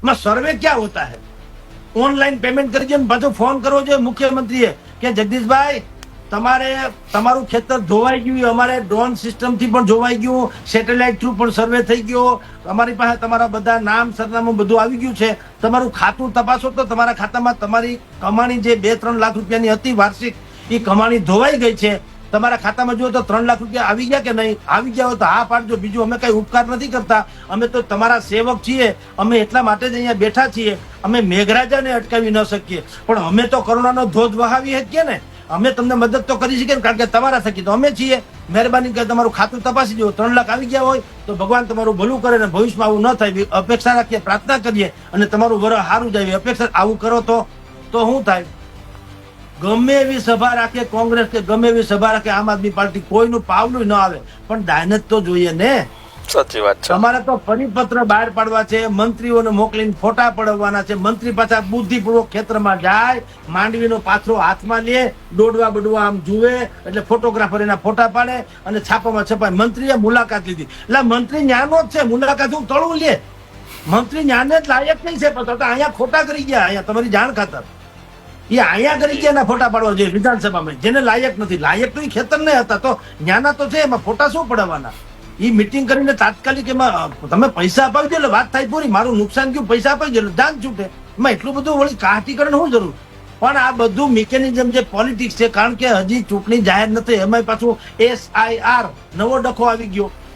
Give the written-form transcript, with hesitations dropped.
માં સર્વે ક્યાં હોતા હે? ઓનલાઈન પેમેન્ટ કરી દે, પાછો ફોન કરવો જોઈએ મુખ્યમંત્રીએ કે જગદીશભાઈ તમારે તમારું ખેતર ધોવાઈ ગયું, અમારે ડ્રોન સિસ્ટમ થી પણ જોવાઈ ગયું, સેટેલાઇટ થ્રુ પણ સર્વે થઈ ગયો, અમારી પાસે તમારા બધા નામ સરનામું બધું આવી ગયું છે, તમારું ખાતું તપાસો તો તમારા ખાતામાં તમારી કમાણી જે 2-3 લાખ રૂપિયાની હતી વાર્ષિક, એ કમાણી ધોવાઈ ગઈ છે. તમારા ખાતામાં જુઓ તો 3 લાખ રૂપિયા આવી ગયા કે નહીં? આવી ગયા હોય તો હા પાડજો. બીજું અમે કઈ ઉપકાર નથી કરતા, અમે તો તમારા સેવક છીએ, અમે એટલા માટે જ અહીંયા બેઠા છીએ. અમે મેઘરાજાને અટકાવી ન શકીએ, પણ અમે તો કરુણાનો ધોધ વહાવી શકીએ ને. અમે તમને મદદ તો કરી શકીએ, કારણ કે તમારા થકી તો અમે છીએ. મહેરબાની કરી તમારું ખાતું તપાસી દો. 3 લાખ આવી ગયા હોય તો ભગવાન તમારું ભલું કરે ને ભવિષ્યમાં આવું ન થાય અપેક્ષા રાખીએ, પ્રાર્થના કરીએ, અને તમારું વરસ સારું જાય અપેક્ષા. આવું કરો તો શું થાય? ગમે એવી સભા રાખે કોંગ્રેસ કે ગમે એવી સભા રાખે આમ આદમી પાર્ટી, કોઈનું પાવલું ન આવે, પણ દાનત તો જોઈએ ને. સાચી વાત છે. તમારે તો પરિપત્ર બહાર પાડવા છે, મંત્રીઓને મોકલીને ફોટા પડાવવાના છે. મંત્રી પાછા બુદ્ધિપૂર્વક ખેતરમાં જાય, માંડવીનો પાથરો હાથમાં લે, દોડવા બડવા આમ જુએ, એટલે ફોટોગ્રાફર એના ફોટા પાડે અને છાપામાં છપાય. મંત્રીએ મુલાકાત લીધી, એટલે મંત્રી ન્યાનો જ છે, મુલાકાત હું તળું લે. મંત્રી ન્યાને જ લાયક નહીં છે, પણ અહીંયા ખોટા કરી ગયા. અહીંયા તમારી જાણ ખાતર એ અહીંયા કરી ગયા, ફોટા પાડવા જોઈએ વિધાનસભામાં. જેને લાયક નથી, લાયક તો એ ખેતર નહીં હતા, તો ન્યાના તો છે, એમાં ફોટા શું પડાવવાના? એ મિટિંગ કરીને તાત્કાલિક એમાં તમે પૈસા અપાવી દો એટલે વાત થાય પૂરી. મારું નુકસાન ગયું, પૈસા અપાવી દો એટલે જાન છૂટે. એમાં એટલું બધું વળી કાઠીકરણ શું જરૂર? પણ આ બધું મિકેનિઝમ જે પોલિટિક્સ છે, કારણ કે હજી ચૂંટણી જાહેર નથી, એમાં પાછું SIR નવો ડખો આવી ગયો.